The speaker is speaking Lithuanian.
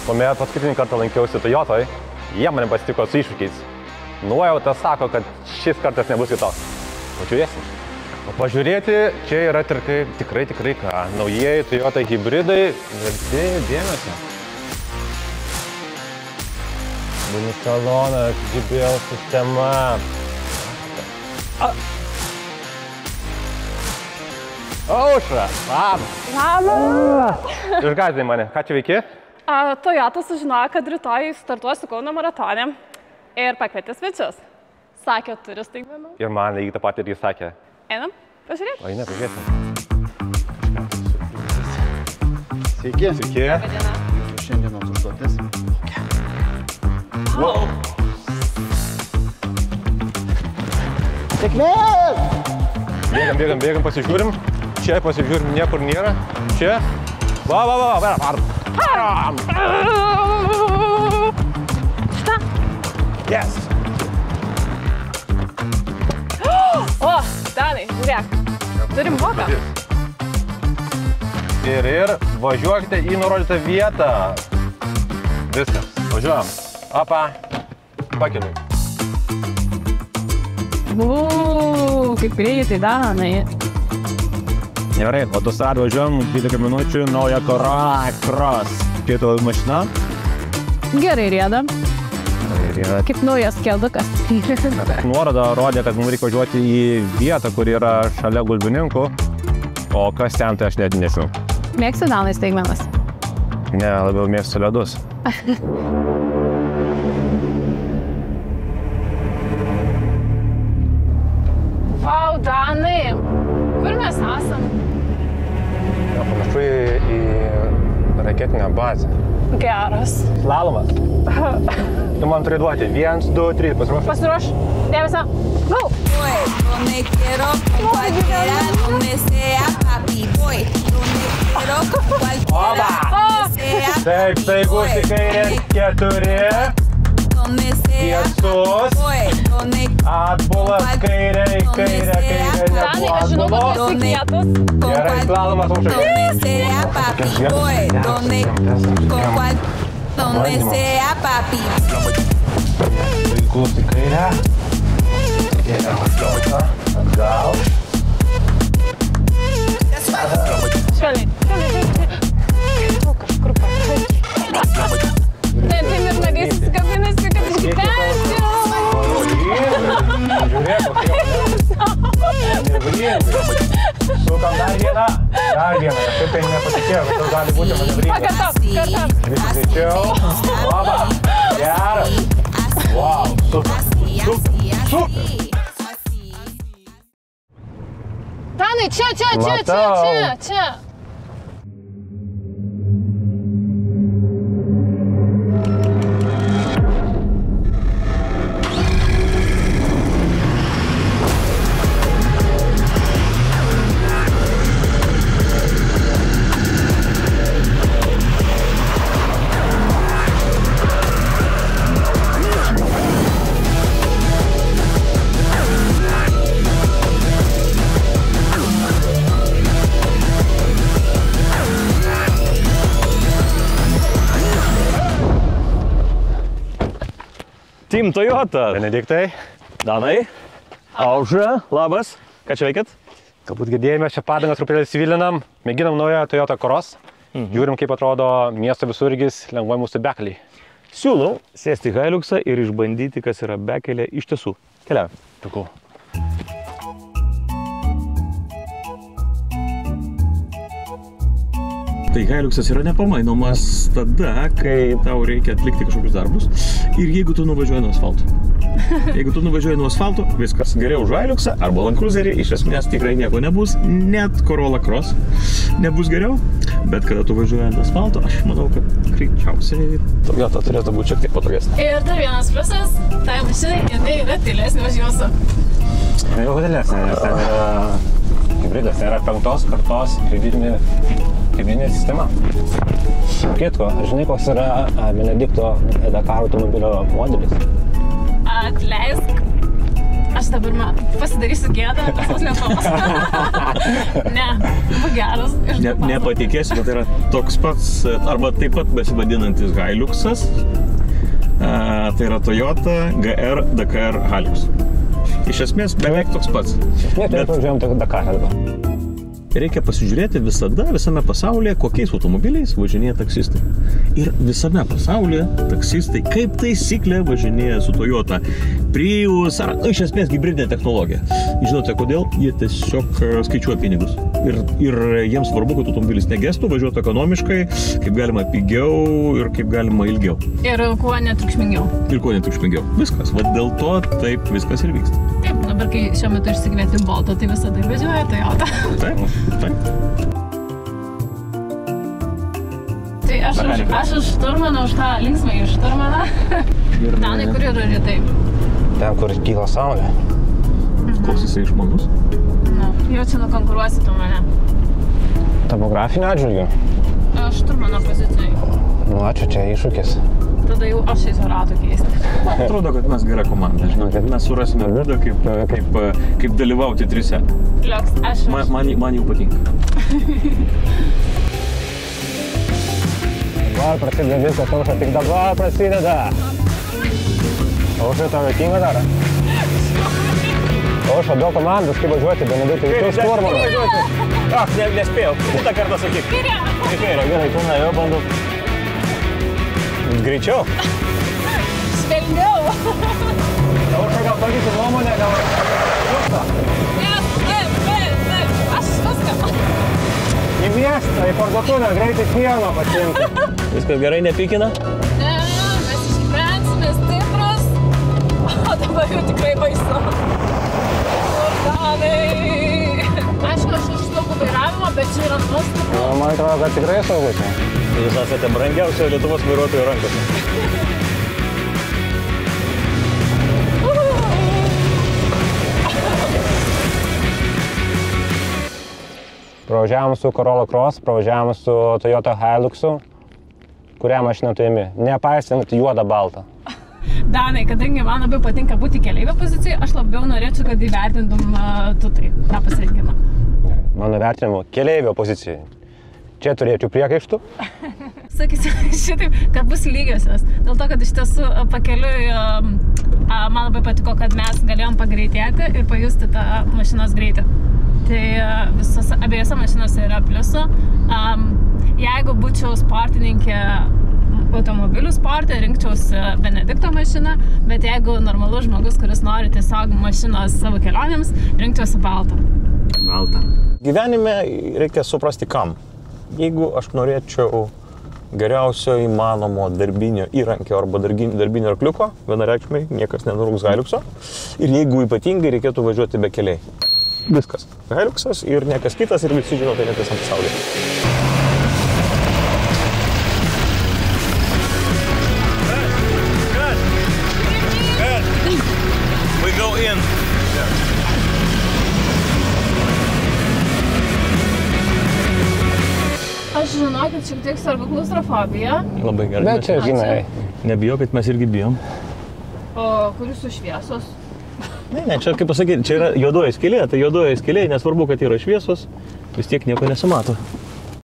Kuomet paskutinį kartą lankiausi Toyotoj, jie mane pasitiko su iššūkiais. Nuojauta sako, kad šis kartas nebus kitoks. Pažiūrėsim. O pažiūrėti, čia yra tikrai ką. Naujieji Toyota hibridai verti dėmesio. Dūmų salonas, JBL sistema. Aušra, labas. Labas. Išgąsdinai mane, ką čia veiki? Toyota sužinojo, kad rytoj startuosiu Kauno maratone ir pakvietė svečius. Sakė, turi staigmenų. Ir man lygiai tą patį irgi sakė. Einam, pažiūrėk. O, eina, pažiūrėsim. Sveiki. Sveiki. Labą dieną. Šiandienos užduotis. Wow. Sėkmės! Bėgam, pasižiūrim. Čia pasižiūrim, niekur nėra. Čia. Va. Šitą? Yes. O, Danai, žiūrėk. Turim voką. Ir važiuokite į nurodytą vietą. Viskas. Važiuojam. Apa. Pakeliui. Kaip greitai, Danai. Gerai, autostrad važiuojam 12 minučių, nauja Cross. Kito mašina. Gerai rieda. Kaip naujas keldukas. Nuoroda rodė, kad mums reikia važiuoti į vietą, kur yra šalia Gulbininkų. O kas ten, tai aš net nežinau. Mėgsi, Danai, staigmenas? Ne, labiau mėgstu ledus. Vau, Danai. Kur mes esam? Panašu į raketinę bazę. Geras. Slalomas. Tu man turi duoti. 1, 2, 3. Pasiruoš. Pasiruoš. Dėmesio. Go. Donde quiero, con cualquiera, donde sea, papi, voy. Donde quiero, con cualquiera, donde sea, Taip, staigus į kairę 4. donde sea, Tiesus. voy. Donde Atbulas kairė, Danai, aš žinau, kad tu esi kietas. Gerai, slalomas aukštai. donde sea, papi, voy. Donde, con cual, donde sea, papi. Staigus į kairę. Ir atgal. Švelniai. Kažkur pakai. Taip, ir nagai susikabinasi, kad išgyvensiu. Žiūrėk, sukam dar vieną. Taip tai nepatikėjau, kad tai gali būti manevringas. Kartam. Vis greičiau. Laba. Geras. Wow, super. Danai, čia. Team Toyota. Benediktai. Danai. Aušra. Labas. Ką čia veikėt? Galbūt girdėjome, šią padangas truputėlį įsivilinam. Mėginam naują Toyota Cross. Žiūrim, kaip atrodo miesto visureigis lengvai mūsų bekeliai. Siūlau sėsti į Hiluxą ir išbandyti, kas yra bekelė iš tiesų. Keliaujam. Puiku. Tai Hiluxas yra nepamainomas tada, kai tau reikia atlikti kažkokius darbus ir jeigu tu nuvažiuoji nuo asfalto. Jeigu tu nuvažiuoji nuo asfalto, viskas. Geriau už Hiluxą arba Land Cruiserį, iš esmės tikrai nieko nebus, net Corolla Cross nebus geriau, bet kada tu važiuoji ant asfalto, aš manau, kad greičiausiai Toyota turėtų būti šiek tiek patogesnė. Ir dar vienas pliusas, tai mašinai, jinai yra tylesnė už jūsų. Jau dėlesnė, nes ten yra hibridas, tai yra 5 kartos hibridinė sistema. Kitko, žinai, koks yra Benedikto Dakar automobilio modelis? Atleisk. Aš dabar pasidarysiu gėdą, pas mus nepamas. Ne, buvo geras. Nepatikėsiu, bet tai yra toks pats, arba taip pat besivadinantis Hiluxas. Tai yra Toyota GR DKR Hilux. Iš esmės beveik toks pats. Net važiuojam Dakarą dabar. Reikia pasižiūrėti visame pasaulyje, kokiais automobiliais važinėja taksistai. Ir visame pasaulyje taksistai kaip taisyklė važinėja su Toyota Prius ar iš esmės hibridinė technologija. Žinote kodėl? Jie tiesiog skaičiuoja pinigus. Ir jiems svarbu, kad automobilis negestų, važiuotų ekonomiškai, kaip galima pigiau ir kaip galima ilgiau. Ir kuo netriukšmingiau. Viskas. Va dėl to taip viskas ir vyksta. Taip, dabar kai šiuo metu išsikvieti Boltą, tai visada važiuoja Toyota. Taip. Tai aš už šturmaną, už tą linksmąjį šturmaną. Danai, kur yra rytai? Ten, kur kyla saulė. Koks jisai išmanus? Na, jau čia nukonkuruosi tu mane. Topografinio atžvilgiu? Šturmano pozicijai. Nu, ačiū, čia iššūkis. Tada jau aš eisiu ratų keisti. Atrodo, kad mes gera komanda, žinau, kad mes surasime būdą, kaip dalyvauti trise. Liuks, aš. Man jau patinka. Dabar prasideda viskas, Aušra, tik dabar prasideda. Aušra, tau juokinga dar? Aušra, daug komandos, kaip važiuoti, Benediktai, jūs šturmanas. Nespėjau, kitą kartą sakyk. Gerai, tu nuėjau, bandau. Greičiau. Švelniau. Aušra, gal pavyzdžių nuomonę, gal... Taip, aš viską. Į miestą, į parduotuvę, greitai pieno pasiimti. Viskas gerai, nepykina? Ne, mes išgyvensime stiprus. O dabar jau tikrai baisu. Danai. Aišku, aš už saugų vairavimą, bet čia yra nuostabu. Man atrodo, kad tikrai saugus. Jūs esate brangiausio Lietuvos vairuotojų rankose. Pravažiavom su Corolla Cross, pravažiavom su Toyota Hiluxu. Kurią mašiną tu imi? Nepaisant juodą baltą. Danai, kadangi man labai patinka būti keleivio pozicijai, aš labiau norėčiau, kad įvertintum tu tą pasirinkimą. Mano vertinimu, keleivio pozicijai. Čia turėčiau priekaištų. Sakysiu šitaip, kad bus lygiosios. Dėl to, kad iš tiesų pakeliui man labai patiko, kad mes galėjom pagreitėti ir pajusti tą mašinos greitį. Tai abiejose mašinose yra pliusų. Jeigu būčiau sportininkė automobilių sportą, rinkčiausi Benedikto mašiną, bet jeigu normalus žmogus, kuris nori tiesiog mašinos savo kelionėms, rinkčiausi baltą. Baltą. Gyvenime reikia suprasti kam. Jeigu aš norėčiau geriausio įmanomo darbinio įrankio arba darbinio arkliuko, vienareikšmiai niekas nenurūks Hiluxo. Ir jeigu ypatingai reikėtų važiuoti be keliai. Viskas. Hiluxas ir niekas kitas ir visi žino tai net visam pasaulyje. We go in. Aš žinokit, šiek tiek sargu klaustrofobija. Labai gerai. Bet čia, žinai. Nebijokit, mes irgi bijom. O kur jūsų šviesos? Ne, čia kaip pasakyti, čia yra juodoji skylė, tai juodoji skylė, nesvarbu, kad yra šviesos, vis tiek nieko nesimato.